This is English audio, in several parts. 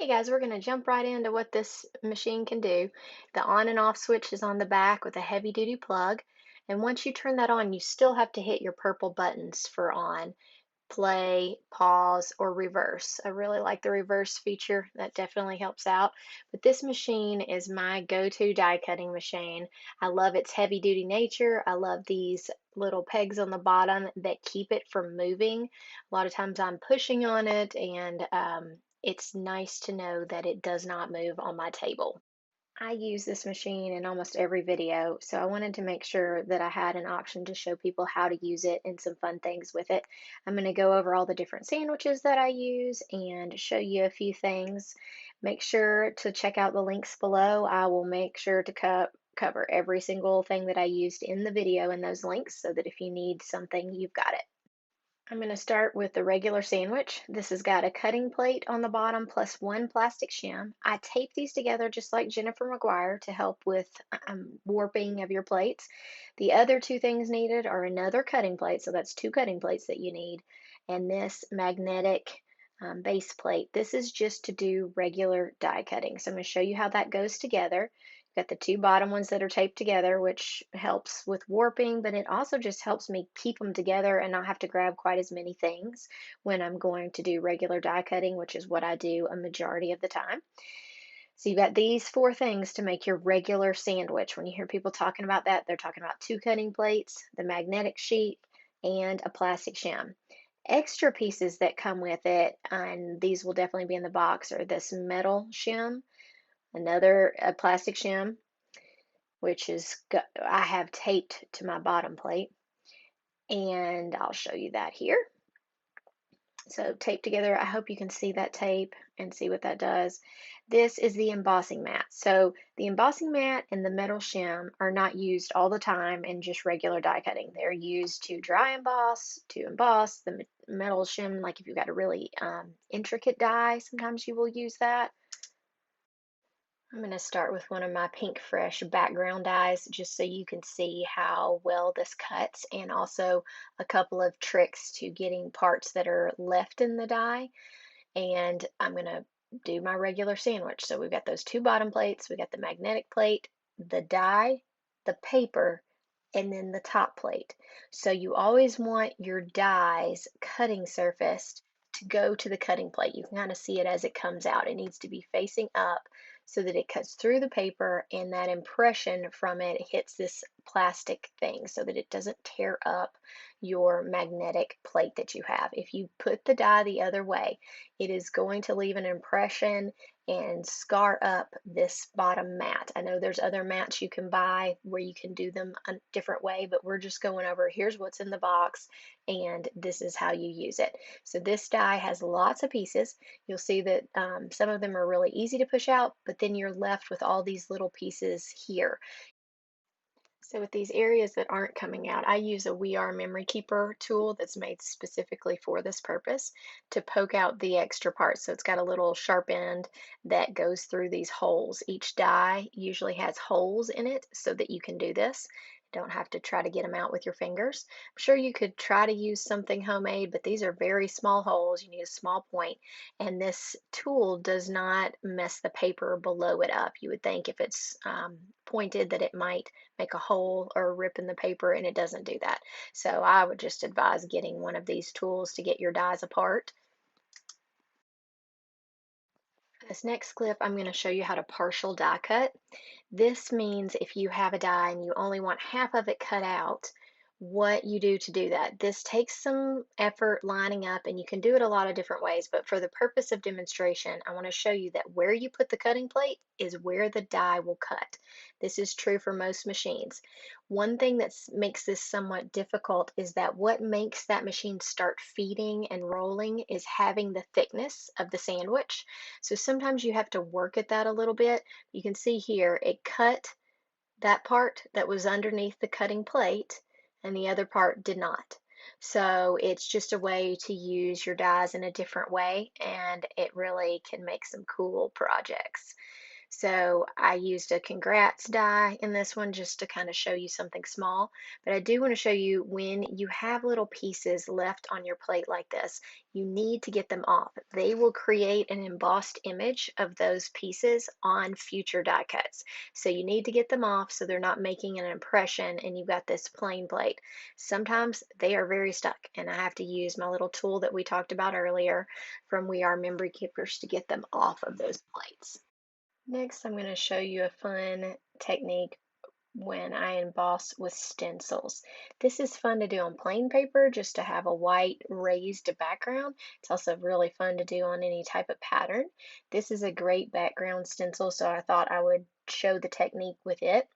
Guys, we're going to jump right into what this machine can do. The on and off switch is on the back with a heavy duty plug. And once you turn that on, you still have to hit your purple buttons for on, play, pause, or reverse. I really like the reverse feature. That definitely helps out. But this machine is my go-to die cutting machine. I love its heavy duty nature. I love these little pegs on the bottom that keep it from moving. A lot of times I'm pushing on it, and it's nice to know that it does not move on my table. I use this machine in almost every video, so I wanted to make sure that I had an option to show people how to use it and some fun things with it. I'm going to go over all the different sandwiches that I use and show you a few things. Make sure to check out the links below. I will make sure to cover every single thing that I used in the video in those links so that if you need something, you've got it. I'm going to start with the regular sandwich. This has got a cutting plate on the bottom plus one plastic shim. I tape these together just like Jennifer McGuire to help with warping of your plates. The other two things needed are another cutting plate, so that's two cutting plates that you need, and this magnetic base plate. This is just to do regular die cutting. So I'm going to show you how that goes together. Got the two bottom ones that are taped together, which helps with warping, but it also just helps me keep them together and not have to grab quite as many things when I'm going to do regular die cutting, which is what I do a majority of the time. So you've got these four things to make your regular sandwich. When you hear people talking about that, they're talking about two cutting plates, the magnetic sheet, and a plastic shim. Extra pieces that come with it, and these will definitely be in the box, are this metal shim, another a plastic shim, which is I have taped to my bottom plate, and I'll show you that here. So taped together, I hope you can see that tape and see what that does. This is the embossing mat. So the embossing mat and the metal shim are not used all the time in just regular die cutting. They're used to dry emboss, to emboss. The metal shim, like if you've got a really intricate die, sometimes you will use that. I'm going to start with one of my Pink Fresh background dies just so you can see how well this cuts, and also a couple of tricks to getting parts that are left in the die. And I'm going to do my regular sandwich. So we've got those two bottom plates, we got the magnetic plate, the die, the paper, and then the top plate. So you always want your die's cutting surface to go to the cutting plate. You can kind of see it as it comes out. It needs to be facing up so that it cuts through the paper, and that impression from it hits this plastic thing so that it doesn't tear up your magnetic plate that you have. If you put the die the other way, it is going to leave an impression and scar up this bottom mat. I know there's other mats you can buy where you can do them a different way, but we're just going over here's what's in the box and this is how you use it. So this die has lots of pieces. You'll see that some of them are really easy to push out, but then you're left with all these little pieces here. So with these areas that aren't coming out, I use a We Are Memory Keeper tool that's made specifically for this purpose to poke out the extra parts. So it's got a little sharp end that goes through these holes. Each die usually has holes in it so that you can do this. Don't have to try to get them out with your fingers. I'm sure you could try to use something homemade, but these are very small holes. You need a small point, and this tool does not mess the paper below it up. You would think if it's pointed that it might make a hole or a rip in the paper, and it doesn't do that. So I would just advise getting one of these tools to get your dies apart. This next clip, I'm going to show you how to partial die cut. This means if you have a die and you only want half of it cut out, what you do to do that. This takes some effort lining up, and you can do it a lot of different ways, but for the purpose of demonstration, I want to show you that where you put the cutting plate is where the die will cut. This is true for most machines. One thing that makes this somewhat difficult is that what makes that machine start feeding and rolling is having the thickness of the sandwich. So sometimes you have to work at that a little bit. You can see here it cut that part that was underneath the cutting plate, and the other part did not. So it's just a way to use your dies in a different way, and it really can make some cool projects. So I used a congrats die in this one just to kind of show you something small. But I do want to show you when you have little pieces left on your plate like this, you need to get them off. They will create an embossed image of those pieces on future die cuts. So you need to get them off so they're not making an impression and you've got this plain plate. Sometimes they are very stuck and I have to use my little tool that we talked about earlier from We Are Memory Keepers to get them off of those plates. Next, I'm going to show you a fun technique when I emboss with stencils. This is fun to do on plain paper just to have a white raised background. It's also really fun to do on any type of pattern. This is a great background stencil, so I thought I would show the technique with it.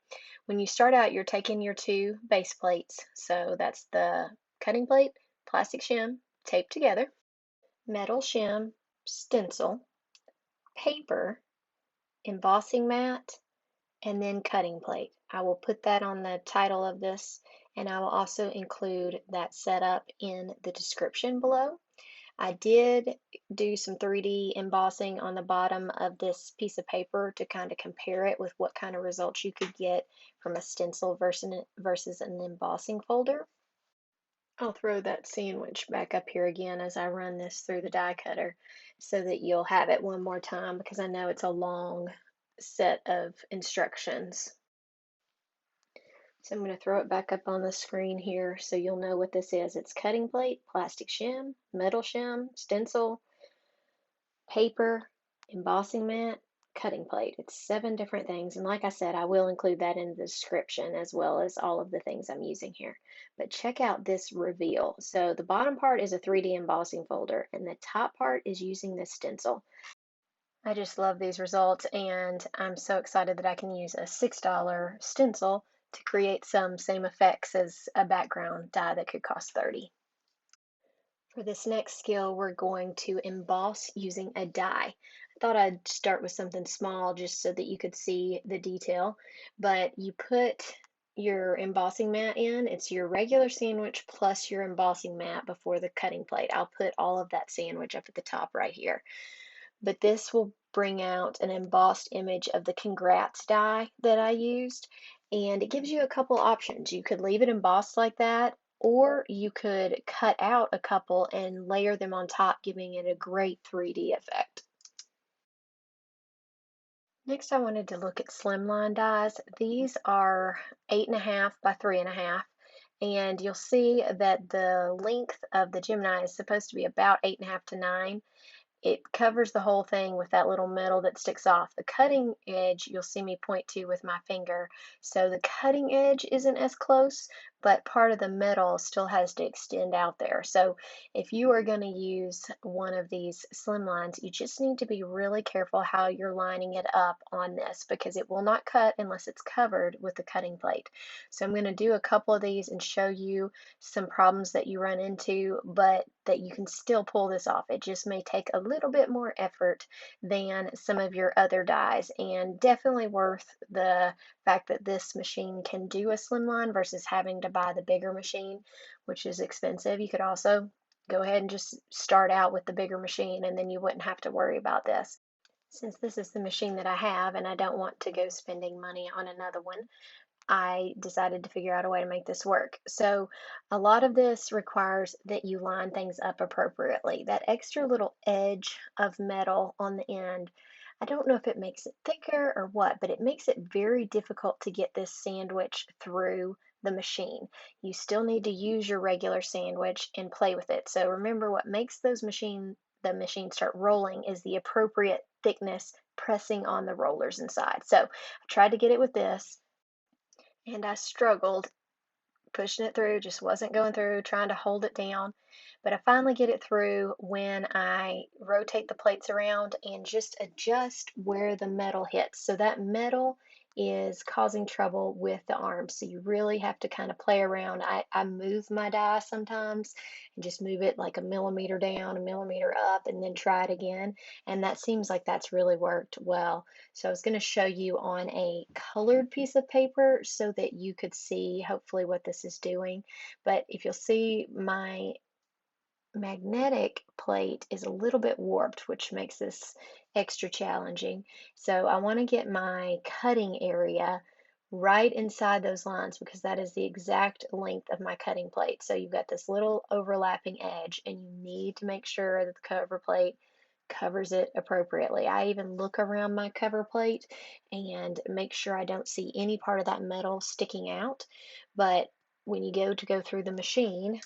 When you start out, you're taking your two base plates. So that's the cutting plate, plastic shim, taped together, metal shim, stencil, paper, embossing mat, and then cutting plate. I will put that on the title of this, and I will also include that setup in the description below. I did do some 3D embossing on the bottom of this piece of paper to kind of compare it with what kind of results you could get from a stencil versus an embossing folder. I'll throw that sandwich back up here again as I run this through the die cutter so that you'll have it one more time because I know it's a long set of instructions. So I'm going to throw it back up on the screen here so you'll know what this is. It's cutting plate, plastic shim, metal shim, stencil, paper, embossing mat, cutting plate. It's 7 different things. And like I said, I will include that in the description as well as all of the things I'm using here. But check out this reveal. So the bottom part is a 3D embossing folder and the top part is using this stencil. I just love these results and I'm so excited that I can use a $6 stencil to create some same effects as a background die that could cost 30. For this next skill, we're going to emboss using a die. I thought I'd start with something small just so that you could see the detail, but you put your embossing mat in. It's your regular sandwich plus your embossing mat before the cutting plate. I'll put all of that sandwich up at the top right here. But this will bring out an embossed image of the congrats die that I used. And it gives you a couple options. You could leave it embossed like that, or you could cut out a couple and layer them on top, giving it a great 3D effect. Next, I wanted to look at slimline dies. These are 8.5 by 3.5. And you'll see that the length of the Gemini is supposed to be about 8.5 to 9. It covers the whole thing with that little metal that sticks off. The cutting edge you'll see me point to with my finger. So the cutting edge isn't as close, but part of the metal still has to extend out there. So if you are going to use one of these slim lines, you just need to be really careful how you're lining it up on this because it will not cut unless it's covered with the cutting plate. So I'm going to do a couple of these and show you some problems that you run into, but that you can still pull this off. It just may take a little bit more effort than some of your other dies, and definitely worth the fact that this machine can do a slimline versus having to buy the bigger machine, which is expensive. You could also go ahead and just start out with the bigger machine and then you wouldn't have to worry about this. Since this is the machine that I have and I don't want to go spending money on another one, I decided to figure out a way to make this work. So a lot of this requires that you line things up appropriately. That extra little edge of metal on the end, I don't know if it makes it thicker or what, but it makes it very difficult to get this sandwich through the machine. You still need to use your regular sandwich and play with it. So remember, what makes the machine start rolling is the appropriate thickness pressing on the rollers inside. So I tried to get it with this and I struggled pushing it through, just wasn't going through, trying to hold it down. But I finally get it through when I rotate the plates around and just adjust where the metal hits. So that metal is causing trouble with the arms. So you really have to kind of play around. I move my die sometimes and just move it like a millimeter down, a millimeter up, and then try it again. And that seems like that's really worked well. So I was going to show you on a colored piece of paper so that you could see hopefully what this is doing. But if you'll see my magnetic plate is a little bit warped, which makes this extra challenging. So I want to get my cutting area right inside those lines because that is the exact length of my cutting plate. So you've got this little overlapping edge, and you need to make sure that the cover plate covers it appropriately. I even look around my cover plate and make sure I don't see any part of that metal sticking out. But when you go through the machine,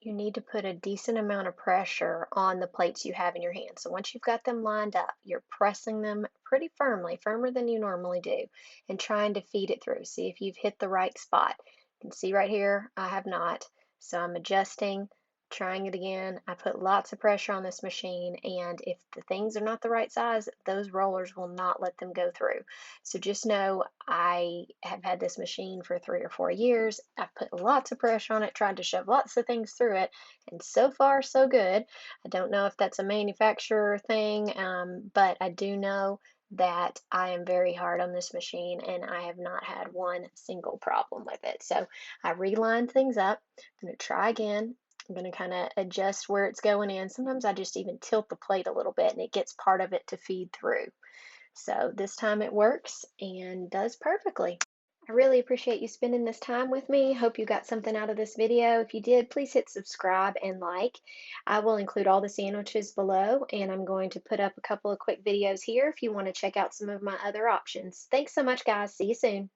you need to put a decent amount of pressure on the plates you have in your hand. So once you've got them lined up, you're pressing them pretty firmly, firmer than you normally do, and trying to feed it through. See if you've hit the right spot. You can see right here, I have not. So I'm adjusting, trying it again. I put lots of pressure on this machine, and if the things are not the right size, those rollers will not let them go through. So just know I have had this machine for 3 or 4 years. I've put lots of pressure on it, tried to shove lots of things through it, and so far, so good. I don't know if that's a manufacturer thing, but I do know that I am very hard on this machine and I have not had one single problem with it. So I relined things up. I'm going to try again. I'm going to kind of adjust where it's going in. Sometimes I just even tilt the plate a little bit and it gets part of it to feed through. So this time it works and does perfectly. I really appreciate you spending this time with me. Hope you got something out of this video. If you did, please hit subscribe and like. I will include all the sandwiches below, and I'm going to put up a couple of quick videos here if you want to check out some of my other options. Thanks so much, guys. See you soon.